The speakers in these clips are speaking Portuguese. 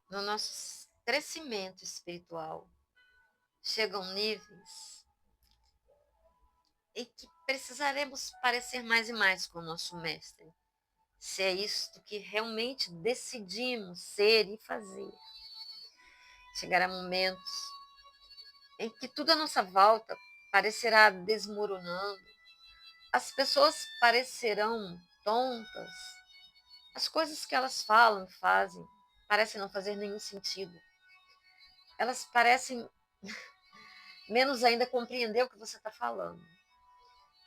no nosso crescimento espiritual, chegam níveis em que precisaremos parecer mais e mais com o nosso mestre, se é isto que realmente decidimos ser e fazer. Chegará momentos em que tudo à nossa volta parecerá desmoronando, as pessoas parecerão tontas, as coisas que elas falam e fazem parecem não fazer nenhum sentido. Elas parecem menos ainda compreender o que você está falando.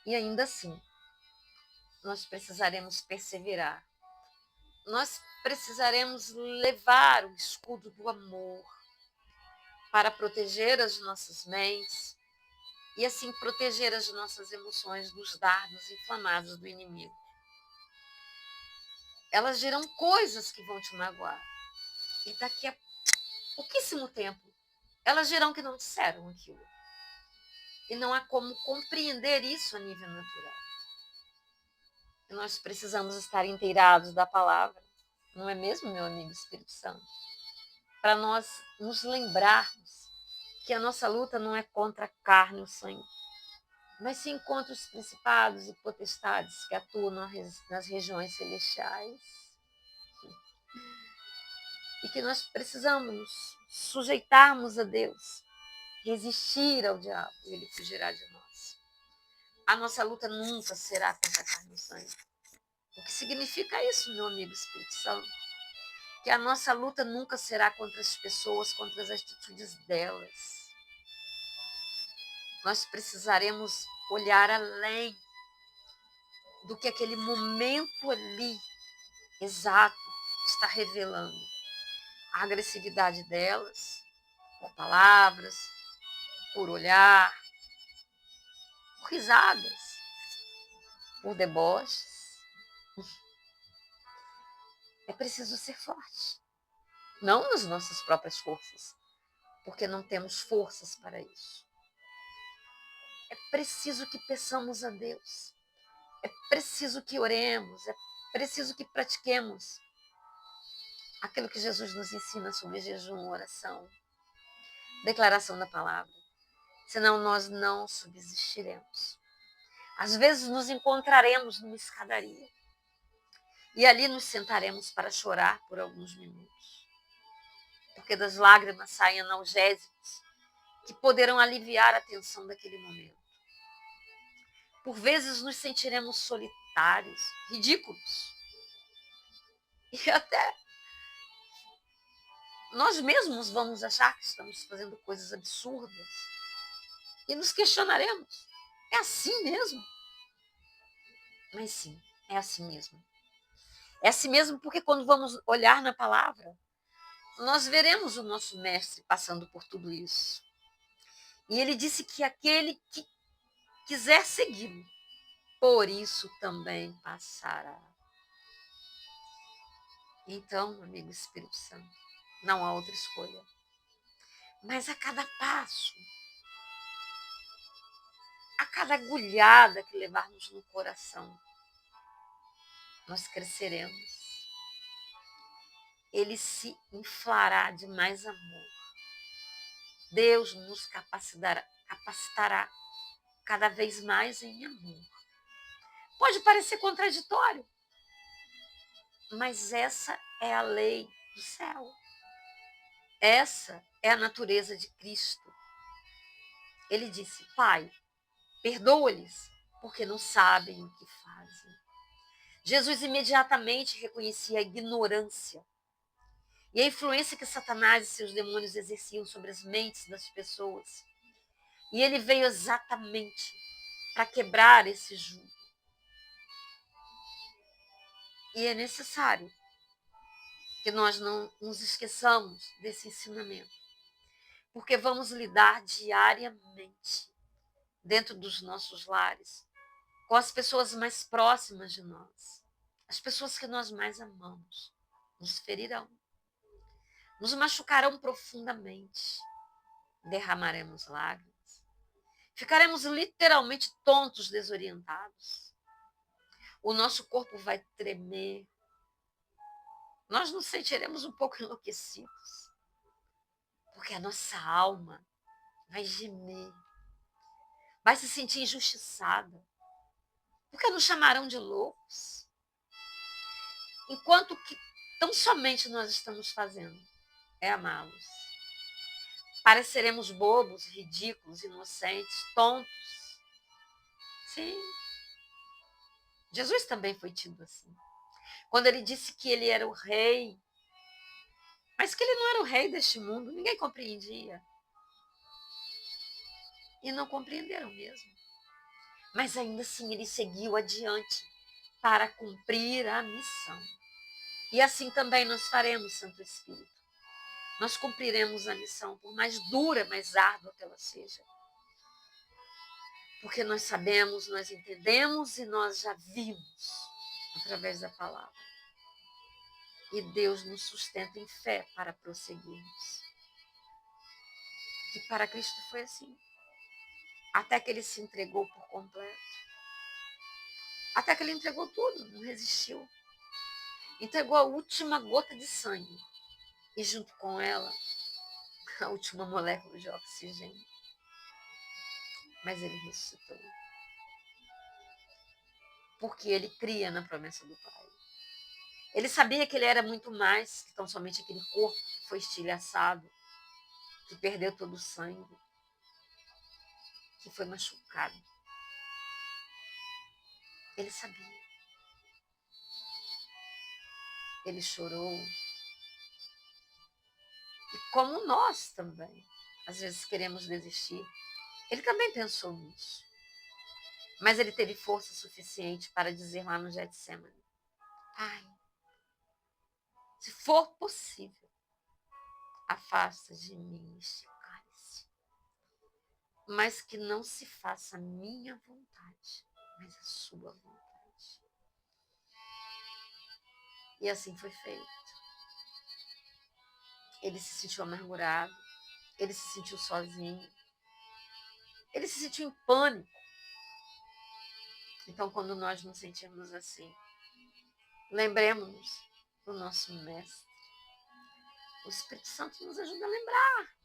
E ainda assim, nós precisaremos perseverar. Nós precisaremos levar o escudo do amor para proteger as nossas mentes e assim proteger as nossas emoções dos dardos inflamados do inimigo. Elas dirão coisas que vão te magoar. E daqui a pouquíssimo tempo, elas dirão que não disseram aquilo. E não há como compreender isso a nível natural. E nós precisamos estar inteirados da palavra, não é mesmo, meu amigo Espírito Santo? Para nós nos lembrarmos que a nossa luta não é contra a carne e o sangue, mas sim contra os principados e potestades que atuam nas regiões celestiais. E que nós precisamos nos sujeitarmos a Deus, resistir ao diabo e ele fugirá de nós. A nossa luta nunca será contra a carne e o sangue. O que significa isso, meu amigo Espírito Santo? Que a nossa luta nunca será contra as pessoas, contra as atitudes delas. Nós precisaremos olhar além do que aquele momento ali exato está revelando. A agressividade delas, por palavras, por olhar, por risadas, por deboches. É preciso ser forte, não nas nossas próprias forças, porque não temos forças para isso. É preciso que peçamos a Deus, é preciso que oremos, é preciso que pratiquemos aquilo que Jesus nos ensina sobre jejum, oração, declaração da palavra, senão nós não subsistiremos. Às vezes nos encontraremos numa escadaria e ali nos sentaremos para chorar por alguns minutos, porque das lágrimas saem analgésicos que poderão aliviar a tensão daquele momento. Por vezes nos sentiremos solitários, ridículos, e até nós mesmos vamos achar que estamos fazendo coisas absurdas e nos questionaremos. É assim mesmo? Mas sim, é assim mesmo. É assim mesmo porque quando vamos olhar na palavra, nós veremos o nosso mestre passando por tudo isso. E ele disse que aquele que quiser segui-lo, por isso também passará. Então, amigo Espírito Santo, não há outra escolha. Mas a cada passo, a cada agulhada que levarmos no coração, nós cresceremos. Ele se inflará de mais amor. Deus nos capacitará cada vez mais em amor. Pode parecer contraditório, mas essa é a lei do céu. Essa é a natureza de Cristo. Ele disse: Pai, perdoa-lhes, porque não sabem o que fazem. Jesus imediatamente reconhecia a ignorância e a influência que Satanás e seus demônios exerciam sobre as mentes das pessoas. E ele veio exatamente para quebrar esse jugo. E é necessário que nós não nos esqueçamos desse ensinamento, porque vamos lidar diariamente dentro dos nossos lares com as pessoas mais próximas de nós, as pessoas que nós mais amamos, nos ferirão, nos machucarão profundamente, derramaremos lágrimas, ficaremos literalmente tontos, desorientados, o nosso corpo vai tremer, nós nos sentiremos um pouco enlouquecidos, porque a nossa alma vai gemer, vai se sentir injustiçada, porque nos chamarão de loucos, enquanto que tão somente nós estamos fazendo é amá-los. Pareceremos bobos, ridículos, inocentes, tontos. Sim, Jesus também foi tido assim. Quando ele disse que ele era o rei, mas que ele não era o rei deste mundo, ninguém compreendia. E não compreenderam mesmo. Mas ainda assim ele seguiu adiante para cumprir a missão. E assim também nós faremos, Santo Espírito. Nós cumpriremos a missão, por mais dura, mais árdua que ela seja. Porque nós sabemos, nós entendemos e nós já vimos através da palavra. E Deus nos sustenta em fé para prosseguirmos. E para Cristo foi assim. Até que ele se entregou por completo. Até que ele entregou tudo, não resistiu. Entregou a última gota de sangue. E junto com ela, a última molécula de oxigênio. Mas ele ressuscitou. Porque ele cria na promessa do Pai. Ele sabia que ele era muito mais que tão somente aquele corpo que foi estilhaçado, que perdeu todo o sangue, que foi machucado. Ele sabia. Ele chorou. E como nós também, às vezes queremos desistir, ele também pensou nisso. Mas ele teve força suficiente para dizer lá no Getsemane: Pai, se for possível, afasta de mim este cálice. Mas que não se faça a minha vontade, mas a sua vontade. E assim foi feito. Ele se sentiu amargurado, ele se sentiu sozinho, ele se sentiu em pânico. Então, quando nós nos sentirmos assim, lembremos-nos do nosso Mestre. O Espírito Santo nos ajuda a lembrar,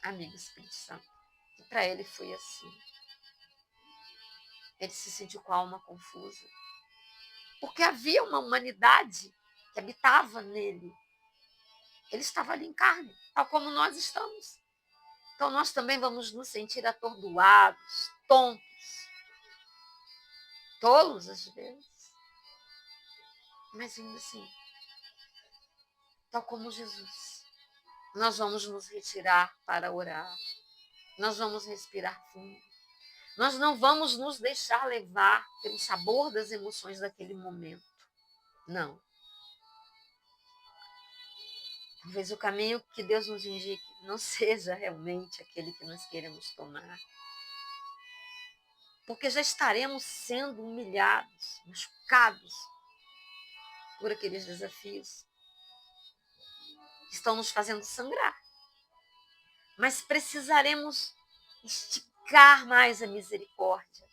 amigo Espírito Santo. E para ele foi assim. Ele se sentiu com a alma confusa. Porque havia uma humanidade que habitava nele. Ele estava ali em carne, tal como nós estamos. Então nós também vamos nos sentir atordoados, tontos, tolos às vezes. Mas ainda assim, tal como Jesus, nós vamos nos retirar para orar. Nós vamos respirar fundo. Nós não vamos nos deixar levar pelo sabor das emoções daquele momento. Não. Talvez o caminho que Deus nos indique não seja realmente aquele que nós queremos tomar. Porque já estaremos sendo humilhados, machucados por aqueles desafios que estão nos fazendo sangrar. Mas precisaremos esticar mais a misericórdia,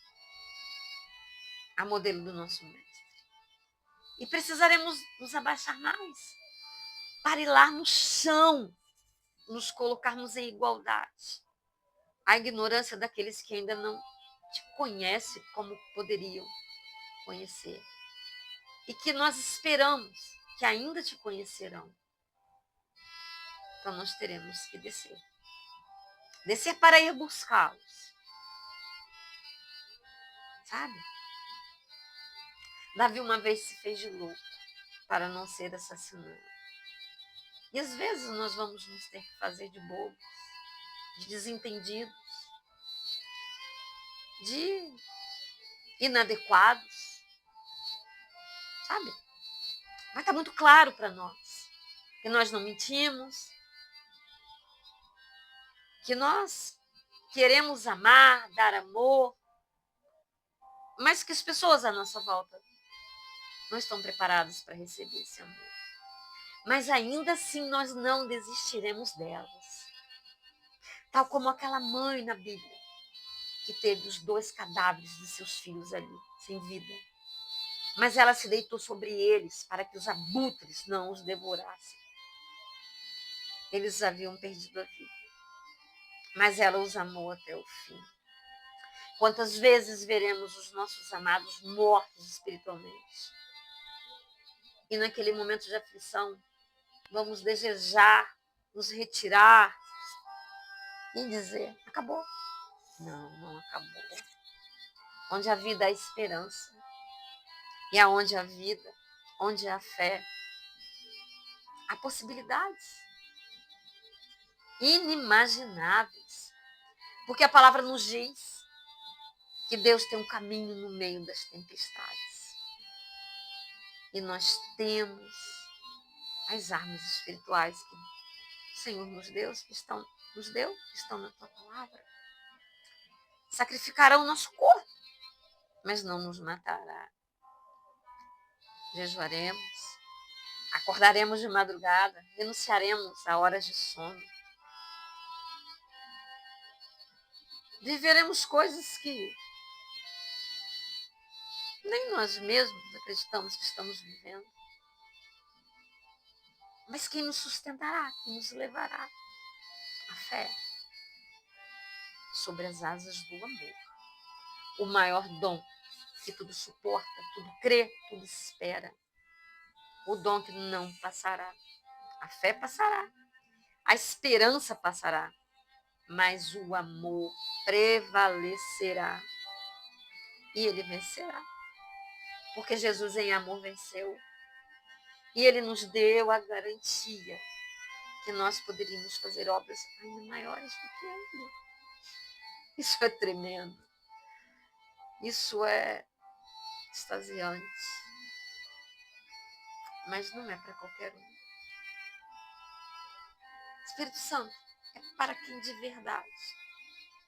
a modelo do nosso Mestre. E precisaremos nos abaixar mais, para ir lá no chão, nos colocarmos em igualdade. A ignorância daqueles que ainda não te conhecem como poderiam conhecer. E que nós esperamos que ainda te conhecerão. Então nós teremos que descer. Descer para ir buscá-los. Sabe? Davi uma vez se fez de louco para não ser assassinado. E às vezes nós vamos nos ter que fazer de bobos, de desentendidos, de inadequados. Sabe? Mas está muito claro para nós que nós não mentimos, que nós queremos amar, dar amor, mas que as pessoas à nossa volta não estão preparadas para receber esse amor. Mas ainda assim nós não desistiremos delas. Tal como aquela mãe na Bíblia, que teve os 2 cadáveres de seus filhos ali, sem vida. mas ela se deitou sobre eles para que os abutres não os devorassem. Eles haviam perdido a vida, mas ela os amou até o fim. Quantas vezes veremos os nossos amados mortos espiritualmente? E naquele momento de aflição, vamos desejar nos retirar e dizer: acabou. Não, não acabou. Onde a vida há esperança. E aonde há vida, onde há fé, há possibilidades inimagináveis. Porque a palavra nos diz que Deus tem um caminho no meio das tempestades. E nós temos as armas espirituais que o Senhor nos deu, que estão na tua palavra. Sacrificarão o nosso corpo, mas não nos matará. Jejuaremos, acordaremos de madrugada, renunciaremos a horas de sono. Viveremos coisas que nem nós mesmos acreditamos que estamos vivendo. Mas quem nos sustentará, quem nos levará? A fé sobre as asas do amor. O maior dom que tudo suporta, tudo crê, tudo espera. O dom que não passará. A fé passará. A esperança passará. Mas o amor prevalecerá. E ele vencerá. Porque Jesus em amor venceu. E ele nos deu a garantia que nós poderíamos fazer obras ainda maiores do que ele. Isso é tremendo. Isso é extasiante. Mas não é para qualquer um. Espírito Santo é para quem de verdade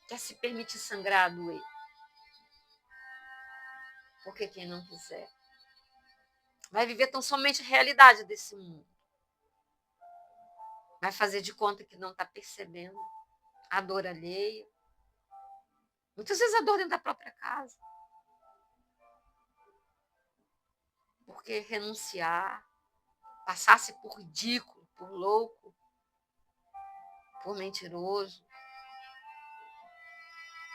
quer se permitir sangrar a doer. Porque quem não quiser vai viver tão somente a realidade desse mundo. Vai fazer de conta que não está percebendo a dor alheia. Muitas vezes a dor dentro da própria casa. Porque renunciar, passar-se por ridículo, por louco, por mentiroso,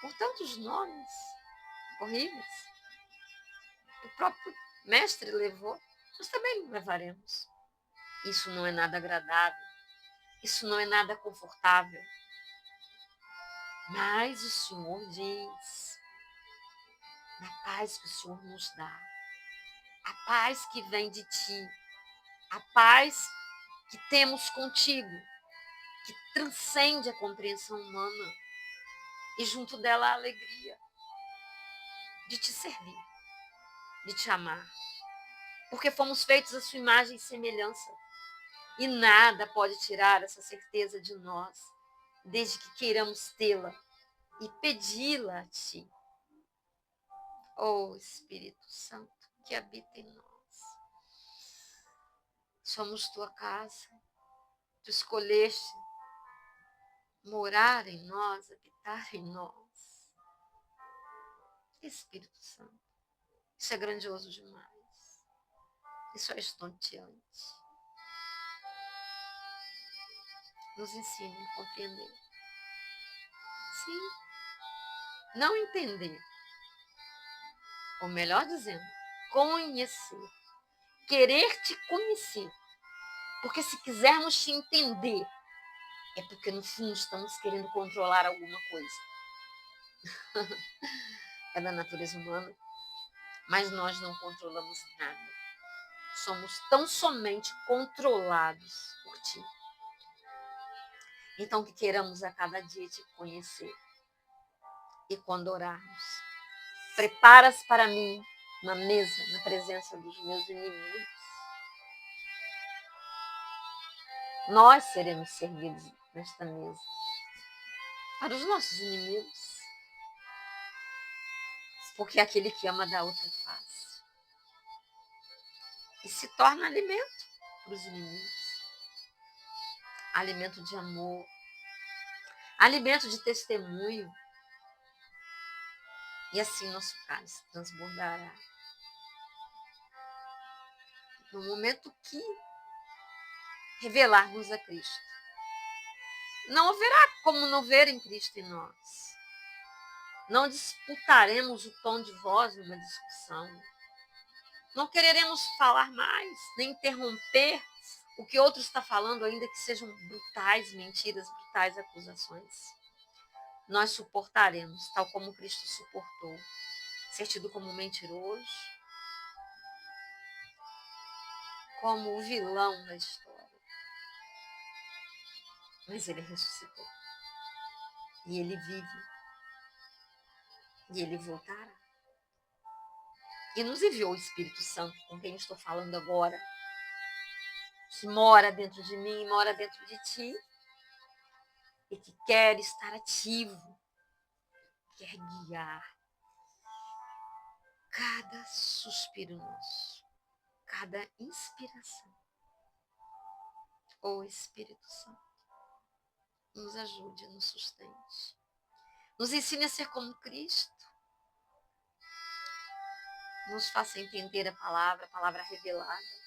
por tantos nomes horríveis. O próprio mestre levou, nós também levaremos. Isso não é nada agradável, isso não é nada confortável. Mas o Senhor diz, na paz que o Senhor nos dá, a paz que vem de ti, a paz que temos contigo, que transcende a compreensão humana, e junto dela a alegria de te servir, de te amar, porque fomos feitos à sua imagem e semelhança, e nada pode tirar essa certeza de nós, desde que queiramos tê-la e pedi-la a ti. Oh Espírito Santo, que habita em nós. Somos tua casa, tu escolheste morar em nós, habitar em nós. Espírito Santo, isso é grandioso demais. Isso é estonteante. Nos ensine a compreender. Sim, não entender. Ou melhor dizendo, conhecer. Querer te conhecer. Porque se quisermos te entender, é porque no fundo estamos querendo controlar alguma coisa. É da natureza humana, mas nós não controlamos nada. Somos tão somente controlados por ti. Então que queiramos a cada dia te conhecer. E quando orarmos, preparas para mim uma mesa na presença dos meus inimigos. Nós seremos servidos nesta mesa para os nossos inimigos. Porque é aquele que ama dá outra face. E se torna alimento para os inimigos. Alimento de amor. Alimento de testemunho. E assim nosso cálice transbordará. no momento que revelarmos a Cristo. Não haverá como não ver em Cristo em nós. Não disputaremos o tom de voz numa discussão. Não quereremos falar mais, nem interromper o que outro está falando, ainda que sejam brutais mentiras, brutais acusações. Nós suportaremos, tal como Cristo suportou, ser tido como mentiroso, como o vilão da história. Mas ele ressuscitou. E ele vive. E ele voltará. E nos enviou o Espírito Santo, com quem estou falando agora, que mora dentro de mim, mora dentro de ti, e que quer estar ativo, quer guiar cada suspiro nosso, cada inspiração. Ó Espírito Santo, nos ajude, nos sustente. Nos ensine a ser como Cristo. Nos faça entender a palavra revelada.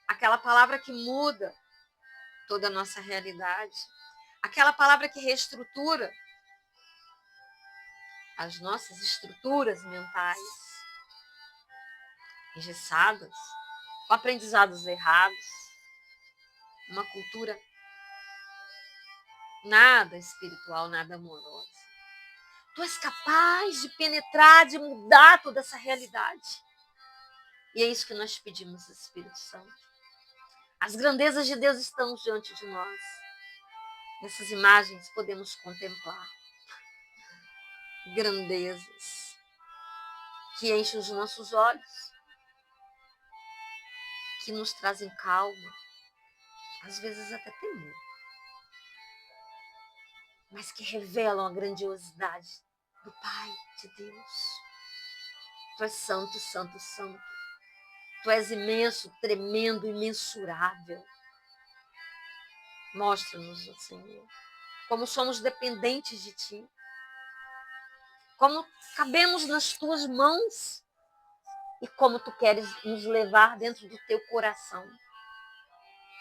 Aquela palavra que muda toda a nossa realidade. Aquela palavra que reestrutura as nossas estruturas mentais engessadas, com aprendizados errados, uma cultura nada espiritual, nada amorosa. Tu és capaz de penetrar, de mudar toda essa realidade. E é isso que nós pedimos, Espírito Santo. As grandezas de Deus estão diante de nós. Nessas imagens podemos contemplar grandezas que enchem os nossos olhos, que nos trazem calma, às vezes até temor, mas que revelam a grandiosidade do Pai de Deus. Tu és santo, santo, santo. Tu és imenso, tremendo, imensurável. Mostra-nos, ó Senhor, como somos dependentes de Ti, como cabemos nas Tuas mãos e como Tu queres nos levar dentro do Teu coração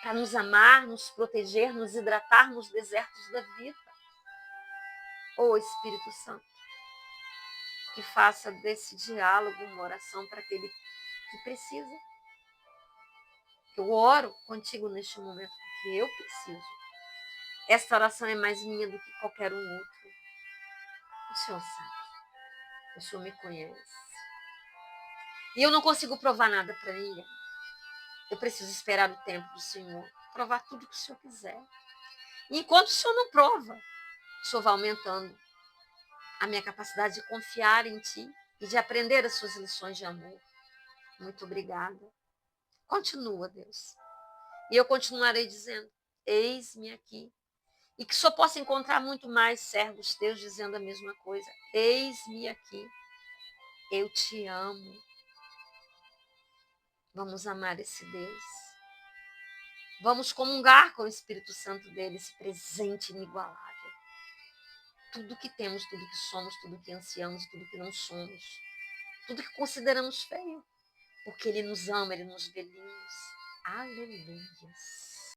para nos amar, nos proteger, nos hidratar nos desertos da vida. Ó Espírito Santo, que faça desse diálogo uma oração para aquele que precisa. Eu oro contigo neste momento porque eu preciso. Esta oração é mais minha do que qualquer um outro. O Senhor sabe. O Senhor me conhece. E eu não consigo provar nada para ninguém. Eu preciso esperar o tempo do Senhor, provar tudo que o Senhor quiser. E enquanto o Senhor não prova, o Senhor vai aumentando a minha capacidade de confiar em Ti e de aprender as Suas lições de amor. Muito obrigada. Continua, Deus. E eu continuarei dizendo, eis-me aqui. E que só possa encontrar muito mais servos teus dizendo a mesma coisa. Eis-me aqui. Eu te amo. Vamos amar esse Deus. Vamos comungar com o Espírito Santo dele, esse presente inigualável. Tudo que temos, tudo que somos, tudo que ansiamos, tudo que não somos. Tudo que consideramos feio. Porque ele nos ama, ele nos vê lindos. Aleluias.